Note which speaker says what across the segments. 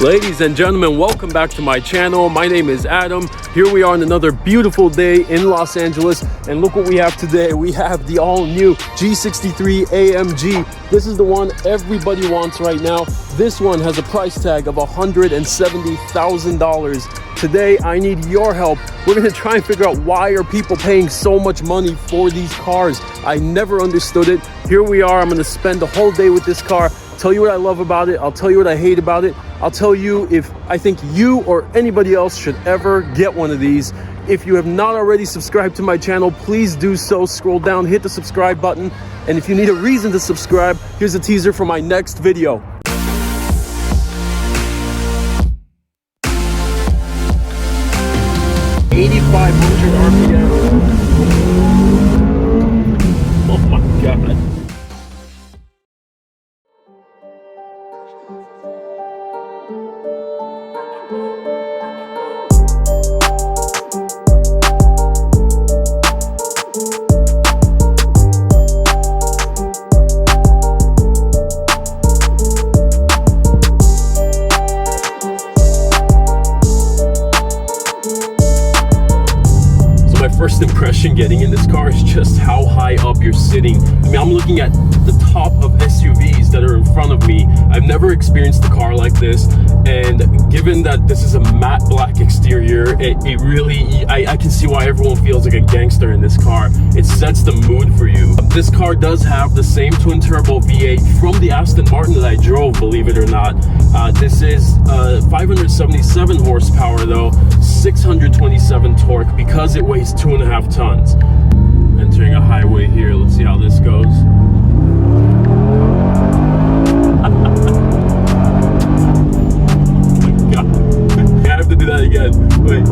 Speaker 1: Ladies and gentlemen, welcome back to my channel. My name is Adam. Here we are on another beautiful day in Los Angeles, and look what we have today. We have the all-new G63 AMG. This is the one everybody wants right now. This one has a price tag of $170,000. Today, I need your help. We're gonna try and figure out why are people paying so much money for these cars. I never understood it. Here we are. I'm gonna spend the whole day with this car, tell you what I love about it. I'll tell you what I hate about it. I'll tell you if I think you or anybody else should ever get one of these. If you have not already subscribed to my channel, please do so. Scroll down, hit the subscribe button. And if you need a reason to subscribe, here's a teaser for my next video. RPM. Oh my God. First impression getting in this car is just how high up you're sitting. I mean, I'm looking at the top of SUVs that are in front of me. I've never experienced a car like this, and given that this is a matte black exterior, it really, I can see why everyone feels like a gangster in this car. It sets the mood for you. This car does have the same twin turbo V8 from the Aston Martin that I drove, believe it or not. This is 577 horsepower though, 627 torque because it weighs 2.5 tons. Entering a highway here, let's see how this goes. Oh my God, I have to do that again, wait.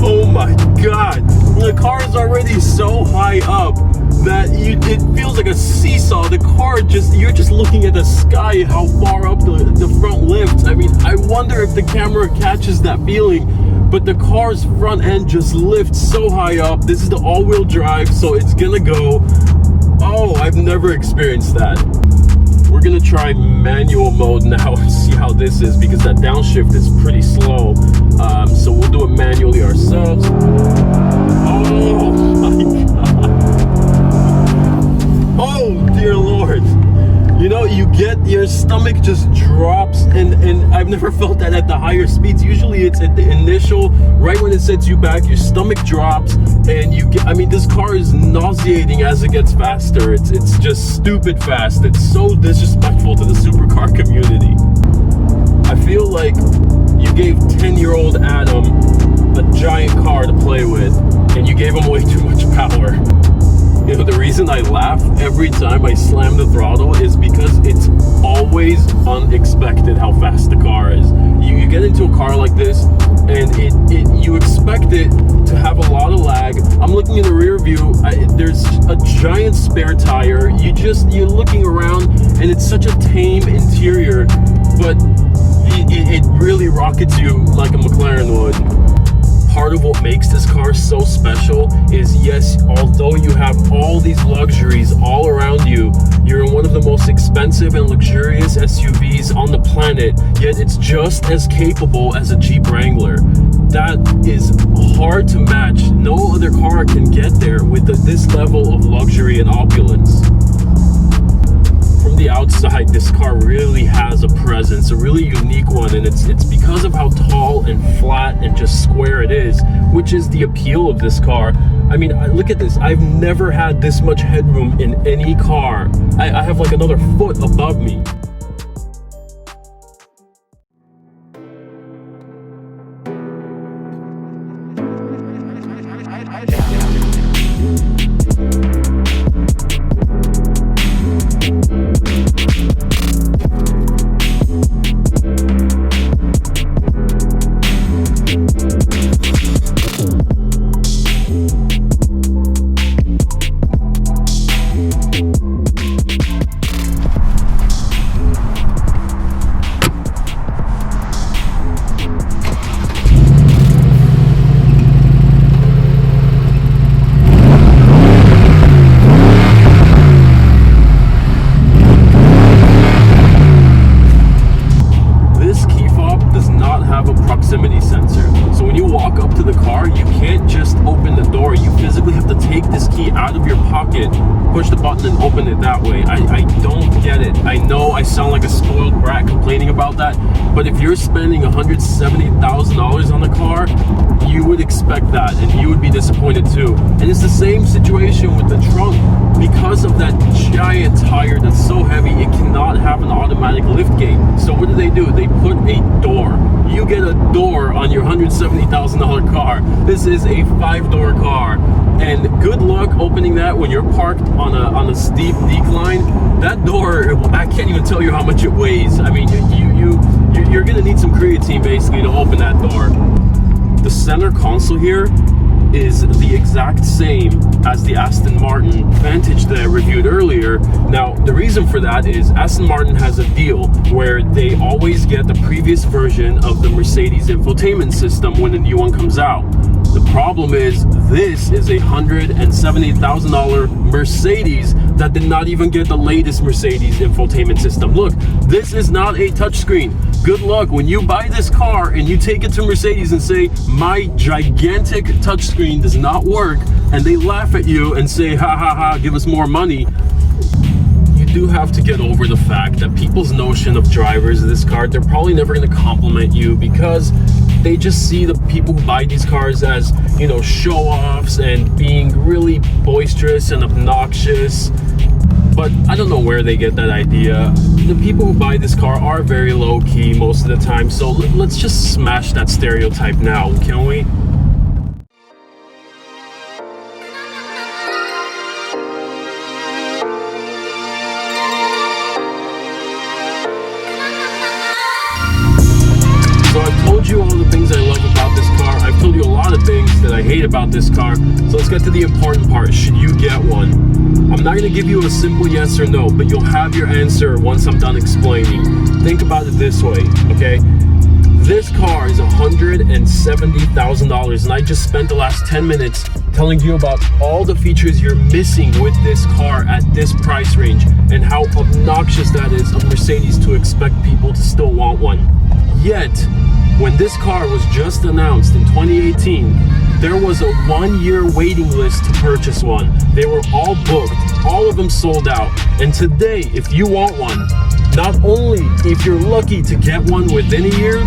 Speaker 1: Oh my God, the car is already so high up that it feels like a seesaw. The car you're just looking at the sky, how far up the front lifts. I mean, I wonder if the camera catches that feeling, but the car's front end just lifts so high up. This is the all-wheel drive, so it's gonna go, oh, I've never experienced that. We're gonna try manual mode now and see how this is, because that downshift is pretty slow. So we'll do it manually ourselves. Oh my God. Oh dear Lord. You know, you get, your stomach just drops, and I've never felt that at the higher speeds. Usually it's at the initial, right when it sets you back, your stomach drops, and you get, I mean, this car is nauseating as it gets faster. It's just stupid fast. It's so disrespectful to the supercar community. I feel like you gave 10-year-old Adam a giant car to play with, and you gave him way too much power. You know, the reason I laugh every time I slam the throttle is because it's always unexpected how fast the car is. You get into a car like this, and you expect it to have a lot of lag. I'm looking in the rear view, there's a giant spare tire. You're looking around, and it's such a tame interior, but it really rockets you like a McLaren would. Part of what makes this car so special is, yes, although you have all these luxuries all around you, you're in one of the most expensive and luxurious SUVs on the planet, yet it's just as capable as a Jeep Wrangler. That is hard to match. No other car can get there with this level of luxury and opulence. From the outside, this car really has a presence, a really unique one, and it's because of how tall and flat and just square it is, which is the appeal of this car. I mean, look at this. I've never had this much headroom in any car. I have like another foot above me. door. You physically have to take this key out of your pocket, push the button, and open it that way. I don't get it. I know I sound like a spoiled brat complaining about that, but if you're spending $170,000 on a car, you would expect that, and you would be disappointed too. And it's the same situation with the trunk. Because of that giant tire that's so heavy, it cannot have an automatic lift gate. So what do? They put a door. You get a door on your $170,000 car. This is a 5-door car, and good luck opening that when you're parked on a steep decline. That door, I can't even tell you how much it weighs. I mean, you're gonna need some creatine basically to open that door. The center console here is the exact same as the Aston Martin Vantage that I reviewed earlier. Now, the reason for that is Aston Martin has a deal where they always get the previous version of the Mercedes infotainment system when a new one comes out. The problem is this is a $170,000 Mercedes that did not even get the latest Mercedes infotainment system. Look, this is not a touchscreen. Good luck when you buy this car and you take it to Mercedes and say, my gigantic touchscreen does not work, and they laugh at you and say, ha ha ha, give us more money. You do have to get over the fact that people's notion of drivers of this car, they're probably never going to compliment you because they just see the people who buy these cars as, you know, show-offs and being really boisterous and obnoxious. But I don't know where they get that idea. The people who buy this car are very low-key most of the time, so let's just smash that stereotype now, can we? You all the things I love about this car. I've told you a lot of things that I hate about this car, so let's get to the important part. Should you get one? I'm not going to give you a simple yes or no, but you'll have your answer once I'm done explaining. Think about it this way, okay? This car is $170,000, and I just spent the last 10 minutes telling you about all the features you're missing with this car at this price range and how obnoxious that is of Mercedes to expect people to still want one. Yet, when this car was just announced in 2018, there was a 1-year waiting list to purchase one. They were all booked, all of them sold out. And today, if you want one, not only if you're lucky to get one within a year,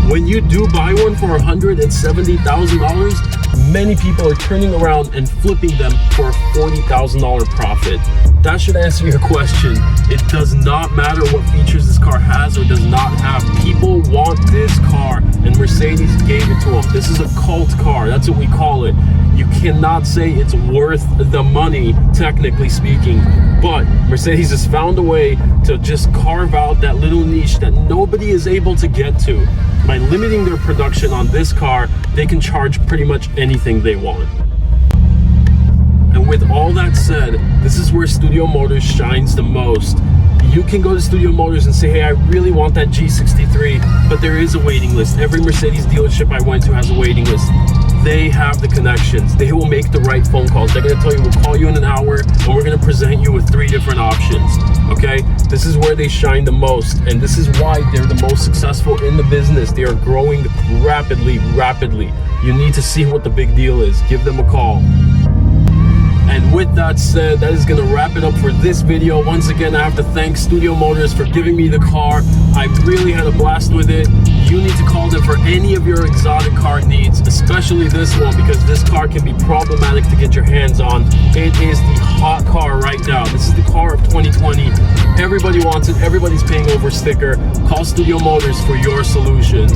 Speaker 1: when you do buy one for $170,000, many people are turning around and flipping them for a $40,000 profit. That should answer your question. It does not matter what features this car has or does not have. People want this car, and Mercedes gave it to them. This is a cult car. That's what we call it. You cannot say it's worth the money, technically speaking, but Mercedes has found a way to just carve out that little niche that nobody is able to get to. By limiting their production on this car, they can charge pretty much anything they want. And with all that said, this is where Studio Motors shines the most. You can go to Studio Motors and say, hey, I really want that G63, but there is a waiting list. Every Mercedes dealership I went to has a waiting list. They have the connections. They will make the right phone calls. They're going to tell you, we'll call you in an hour, and we're going to present you with 3 different options, okay? This is where they shine the most, and this is why they're the most successful in the business. They are growing rapidly. You need to see what the big deal is. Give them a call. And with that said, that is going to wrap it up for this video. Once again, I have to thank Studio Motors for giving me the car. I really had a blast with it. You need to call them for any of your exotic car needs, especially this one, because this car can be problematic to get your hands on. It is the hot car right now. This is the car of 2020. Everybody wants it. Everybody's paying over sticker. Call Studio Motors for your solution.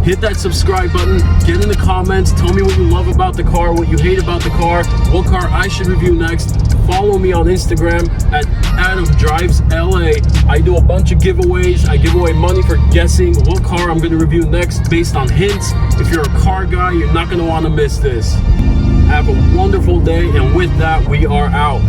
Speaker 1: Hit that subscribe button, get in the comments, tell me what you love about the car, what you hate about the car, what car I should review next. Follow me on Instagram at AdamDrivesLA. I do a bunch of giveaways. I give away money for guessing what car I'm going to review next based on hints. If you're a car guy, you're not going to want to miss this. Have a wonderful day, and with that, we are out.